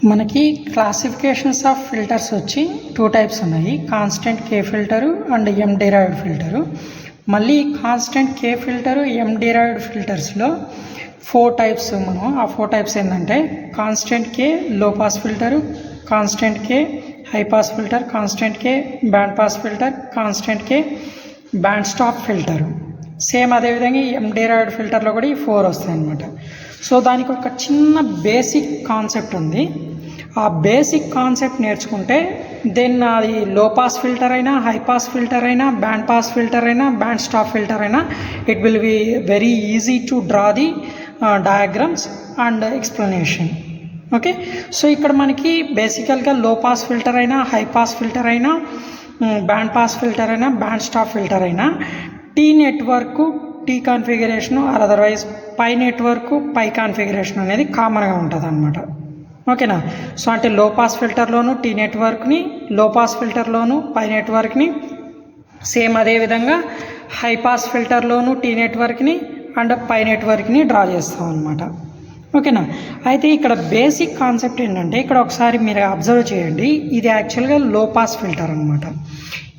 మనకి classifications of filters వచ్చి 2 types ఉన్నాయి, constant K filter and M derived filter. మళ్ళీ కాన్స్టెంట్ కే ఫిల్టరు ఎం derived ఫిల్టర్స్లో 4 types. మనం ఆ 4 టైప్స్ ఏంటంటే కాన్స్టెంట్ కే లో పాస్ ఫిల్టరు, కాన్స్టెంట్ కే హై పాస్ ఫిల్టర్, కాన్స్టెంట్ కే బ్యాండ్ పాస్ ఫిల్టర్, కాన్స్టెంట్ కే band stop filter. Same అదేవిధంగా ఎం derived ఫిల్టర్లో కూడా ఈ 4 వస్తాయి అన్నమాట. సో దానికి ఒక చిన్న బేసిక్ కాన్సెప్ట్ ఉంది. ఆ బేసిక్ కాన్సెప్ట్ నేర్చుకుంటే దెన్ అది లో పాస్ ఫిల్టర్ అయినా, హై పాస్ ఫిల్టర్ అయినా, బ్యాండ్ పాస్ ఫిల్టర్ అయినా, బ్యాండ్ స్టాప్ ఫిల్టర్ అయినా it will be very easy to draw the diagrams and explanation. Okay, so ఇక్కడ మనకి బేసికల్గా లో పాస్ ఫిల్టర్ అయినా, హై పాస్ ఫిల్టర్ అయినా, band pass filter అయినా, band stop filter అయినా T network T configuration or otherwise pi network pi configuration అనేది కామన్గా ఉంటుంది అన్నమాట. ఓకేనా, సో అంటే లో పాస్ ఫిల్టర్లోను టీ నెట్వర్క్ని, లో పాస్ ఫిల్టర్లోను పై నెట్వర్క్ని, సేమ్ అదేవిధంగా హై పాస్ ఫిల్టర్లోను టీ నెట్వర్క్ని అండ్ పై నెట్వర్క్ని డ్రా చేస్తాం అన్నమాట. ఓకేనా, అయితే ఇక్కడ బేసిక్ కాన్సెప్ట్ ఏంటంటే ఇక్కడ ఒకసారి మీరు అబ్జర్వ్ చేయండి, ఇది యాక్చువల్గా లో పాస్ ఫిల్టర్ అనమాట.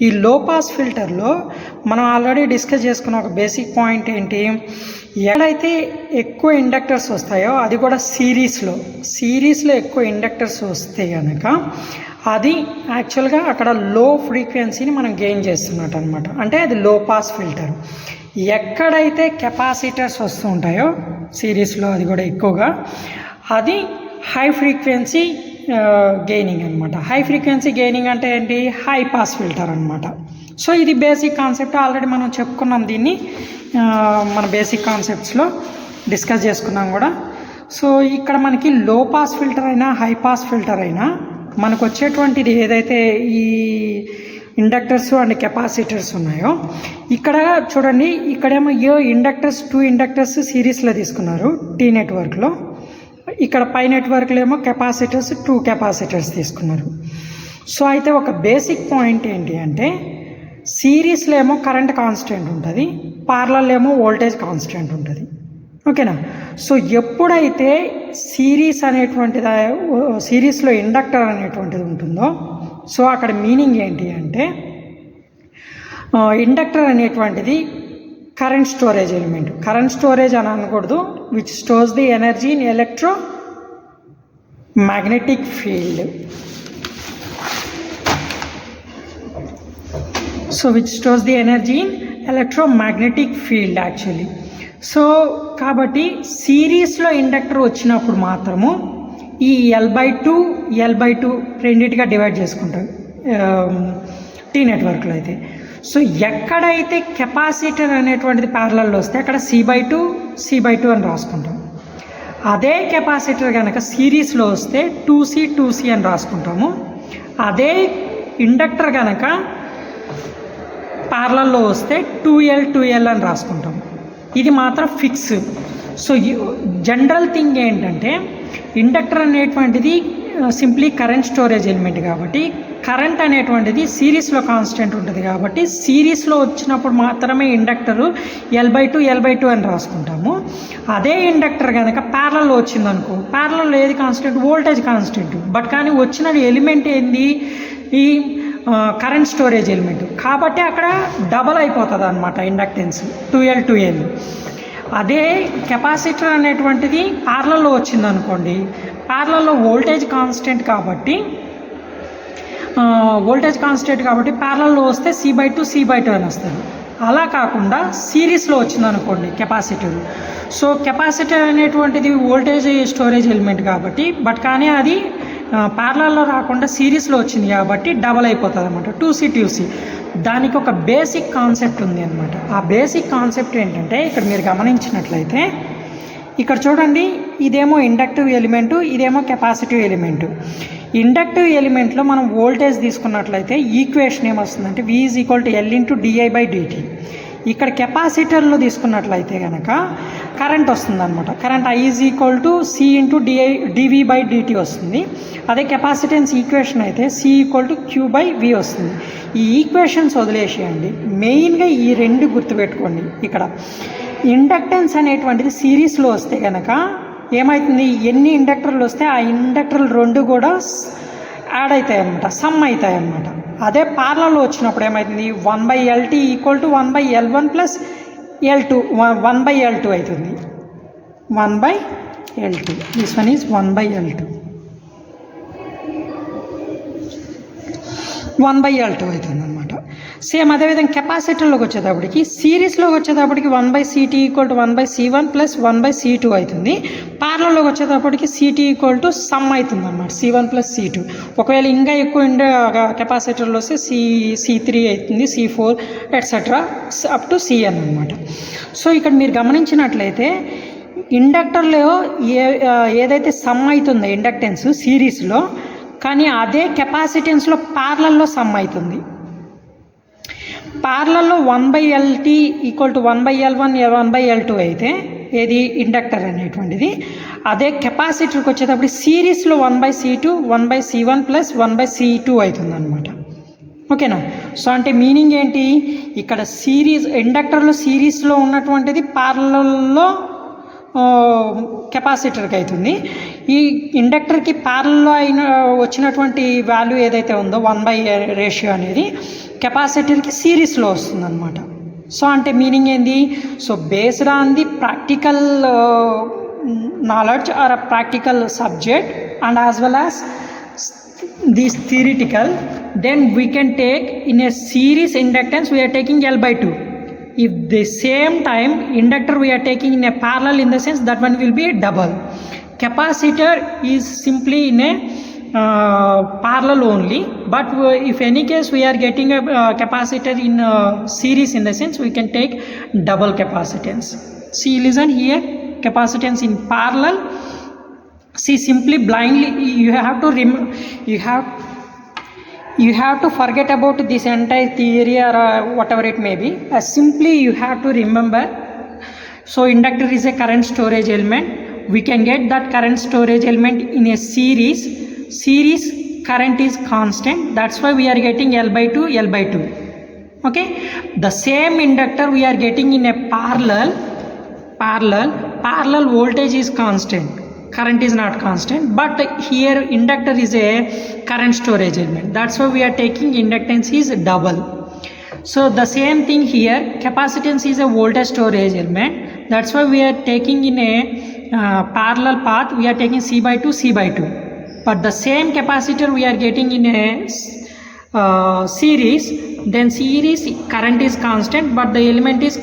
ఈ లో పాస్ ఫిల్టర్లో మనం ఆల్రెడీ డిస్కస్ చేసుకున్న ఒక బేసిక్ పాయింట్ ఏంటి, ఎక్కడైతే ఎక్కువ ఇండక్టర్స్ వస్తాయో అది కూడా సిరీస్లో ఎక్కువ ఇండక్టర్స్ వస్తే కనుక అది యాక్చువల్గా అక్కడ లో ఫ్రీక్వెన్సీని మనం గెయిన్ చేస్తున్నట్టు అనమాట. అంటే అది లో పాస్ ఫిల్టర్. ఎక్కడైతే కెపాసిటర్స్ వస్తూ ఉంటాయో సిరీస్లో అది కూడా ఎక్కువగా అది హై ఫ్రీక్వెన్సీ గెయినింగ్ అనమాట. హై ఫ్రీక్వెన్సీ గెయినింగ్ అంటే ఏంటి, హై పాస్ ఫిల్టర్ అనమాట. సో ఇది బేసిక్ కాన్సెప్ట్, ఆల్రెడీ మనం చెప్పుకున్నాం దీన్ని, మన బేసిక్ కాన్సెప్ట్స్లో డిస్కస్ చేసుకున్నాం కూడా. సో ఇక్కడ మనకి లో పాస్ ఫిల్టర్ అయినా, హై పాస్ ఫిల్టర్ అయినా మనకు వచ్చేటువంటిది ఏదైతే ఈ ఇండక్టర్స్ అండ్ కెపాసిటర్స్ ఉన్నాయో ఇక్కడ చూడండి, ఇక్కడేమో 2 ఇండక్టర్స్ సిరీస్లో తీసుకున్నారు టీ నెట్వర్క్లో. ఇక్కడ పై నెట్వర్క్లో ఏమో కెపాసిటర్స్ 2 కెపాసిటర్స్ తీసుకున్నారు. సో అయితే ఒక బేసిక్ పాయింట్ ఏంటి అంటే సిరీస్లో ఏమో కరెంట్ కాన్స్టెంట్ ఉంటుంది, పారలల్ ఏమో వోల్టేజ్ కాన్స్టెంట్ ఉంటుంది. ఓకేనా, సో ఎప్పుడైతే సిరీస్లో ఇండక్టర్ అనేటువంటిది ఉంటుందో సో అక్కడ మీనింగ్ ఏంటి అంటే ఇండక్టర్ అనేటువంటిది current storage element. Current storage అని అనకూడదు, which stores the energy in electro magnetic field. So which stores the energy in electromagnetic field actually. So కాబట్టి సిరీస్లో ఇండక్టర్ వచ్చినప్పుడు మాత్రము ఈ L/2 రెండింటిగా డివైడ్ చేసుకుంటారు టీ నెట్వర్క్లో అయితే. సో ఎక్కడైతే కెపాసిటర్ అనేటువంటిది ప్యారలల్లో వస్తే అక్కడ C/2 అని రాసుకుంటాం. అదే కెపాసిటర్ కనుక సిరీస్లో వస్తే 2C అని రాసుకుంటాము. అదే ఇండక్టర్ కనుక ప్యారలల్లో వస్తే 2L అని రాసుకుంటాము. ఇది మాత్రం ఫిక్స్. సో జనరల్ థింగ్ ఏంటంటే ఇండక్టర్ అనేటువంటిది సింప్లీ కరెంట్ స్టోరేజ్ ఎలిమెంట్ కాబట్టి కరెంట్ అనేటువంటిది సిరీస్లో కాన్స్టెంట్ ఉంటుంది కాబట్టి సిరీస్లో వచ్చినప్పుడు మాత్రమే ఇండక్టరు L/2 అని రాసుకుంటాము. అదే ఇండక్టర్ కనుక ప్యారలల్లో వచ్చిందనుకో, ప్యారలల్లో ఏది కాన్స్టెంట్, వోల్టేజ్ కాన్స్టెంట్, బట్ కానీ వచ్చిన ఎలిమెంట్ ఏంది, ఈ కరెంట్ స్టోరేజ్ ఎలిమెంట్ కాబట్టి అక్కడ డబల్ అయిపోతుంది అనమాట ఇండక్టెన్స్ 2L. అదే కెపాసిటర్ అనేటువంటిది ప్యారలల్లో వచ్చిందనుకోండి, ప్యారలల్లో వోల్టేజ్ కాన్స్టెంట్ కాబట్టి ప్యారలల్లో వస్తే C/2 అని వస్తుంది. అలా కాకుండా సిరీస్లో వచ్చిందనుకోండి కెపాసిటర్, సో కెపాసిటర్ అనేటువంటిది వోల్టేజ్ స్టోరేజ్ ఎలిమెంట్ కాబట్టి బట్ కానీ అది ప్యారలల్లో రాకుండా సిరీస్లో వచ్చింది కాబట్టి డబల్ అయిపోతుంది అనమాట, 2C. దానికి ఒక బేసిక్ కాన్సెప్ట్ ఉంది అనమాట. ఆ బేసిక్ కాన్సెప్ట్ ఏంటంటే ఇక్కడ మీరు గమనించినట్లయితే ఇక్కడ చూడండి, ఇదేమో ఇండక్టివ్ ఎలిమెంటు, ఇదేమో కెపాసిటివ్ ఎలిమెంటు. ఇండక్టివ్ ఎలిమెంట్లో మనం వోల్టేజ్ తీసుకున్నట్లయితే ఈక్వేషన్ ఏమొస్తుందంటే V = L/di/dt. ఇక్కడ కెపాసిటర్లో తీసుకున్నట్లయితే కనుక కరెంట్ వస్తుంది అనమాట. కరెంట్ I = C/dV/dt వస్తుంది. అదే కెపాసిటెన్స్ ఈక్వేషన్ అయితే C = Q/V వస్తుంది. ఈ ఈక్వేషన్స్ వదిలేసేయండి, మెయిన్గా ఈ 2 గుర్తుపెట్టుకోండి. ఇక్కడ ఇండక్టెన్స్ అనేటువంటిది సిరీస్లో వస్తే కనుక ఏమవుతుంది, ఎన్ని ఇండక్టర్లు వస్తే ఆ ఇండక్టర్లు రెండు కూడా యాడ్ అవుతాయి అన్నమాట, సమ్ అవుతాయి అన్నమాట. అదే పార్లర్లో వచ్చినప్పుడు ఏమవుతుంది, 1/LT equal to 1/L1 plus L2, 1/L2 అవుతుంది. 1/L2, this one is 1/L2, 1/L2 అవుతుంది అనమాట. సేమ్ అదేవిధంగా కెపాసిటర్లోకి వచ్చేటప్పటికి, సిరీస్లోకి వచ్చేటప్పటికి 1/CT equal to 1/C1 plus 1/C2 అవుతుంది. పార్లర్లోకి వచ్చేటప్పటికి CT ఈక్వల్ టు సమ్ అవుతుంది అన్నమాట, C1 ప్లస్ C2. ఒకవేళ ఇంకా ఎక్కువ కెపాసిటర్లు వస్తే C3 అవుతుంది, C4 etcetera up to CN అనమాట. సో ఇక్కడ మీరు గమనించినట్లయితే ఇండక్టర్లో ఏదైతే సమ్ అవుతుందో ఇండక్టెన్స్ సిరీస్లో, కానీ అదే కెపాసిటెన్స్లో పార్లల్లో సమ్ అవుతుంది. పార్లల్లో 1/LT equal to 1/L1 1/L2 అయితే ఏది ఇండక్టర్ అనేటువంటిది, అదే కెపాసిటర్కి వచ్చేటప్పుడు సిరీస్లో 1/C2 1/C1 ప్లస్ 1/C2 అవుతుంది అనమాట. ఓకేనా? సో అంటే మీనింగ్ ఏంటి, ఇక్కడ ఇండక్టర్లో సిరీస్లో ఉన్నటువంటిది పార్లల్లో కెపాసిటర్కి అవుతుంది. ఈ ఇండక్టర్కి ప్యారల్లో వచ్చినటువంటి వాల్యూ ఏదైతే ఉందో 1/A రేషియో అనేది కెపాసిటర్కి సిరీస్లో వస్తుంది అనమాట. సో అంటే మీనింగ్ ఏంది, so based on the practical knowledge or a practical subject and as well as this theoretical, then we can take in a series inductance we are taking L/2. If the same time inductor we are taking in a parallel, in the sense that one will be double. Capacitor is simply in a parallel only, but if any case we are getting a capacitor in series, in the sense we can take double capacitance. See, listen here, capacitance in parallel. See, simply blindly you have to you have to forget about this entire theory or whatever it may be. Simply you have to remember, so inductor is a current storage element. We can get that current storage element in a series current is constant, that's why we are getting L/2 L/2. Okay, the same inductor we are getting in a parallel voltage is constant, current is not constant, but here inductor is a current storage element, that's why we are taking inductance is double. So the same thing here, capacitance is a voltage storage element, that's why we are taking in a parallel path, we are taking C/2. But the same capacitor we are getting in a series, then series current is constant, but the element is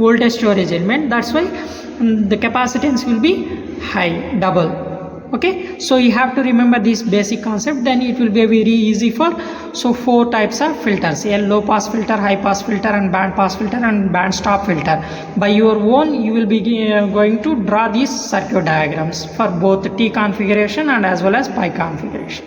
voltage storage element, that's why the capacitance will be high, double. Okay, so you have to remember this basic concept, then it will be very easy for, so 4 types of filters: a low pass filter, high pass filter, and band pass filter, and band stop filter. By your own you will be going to draw these circuit diagrams for both T configuration and as well as pi configuration.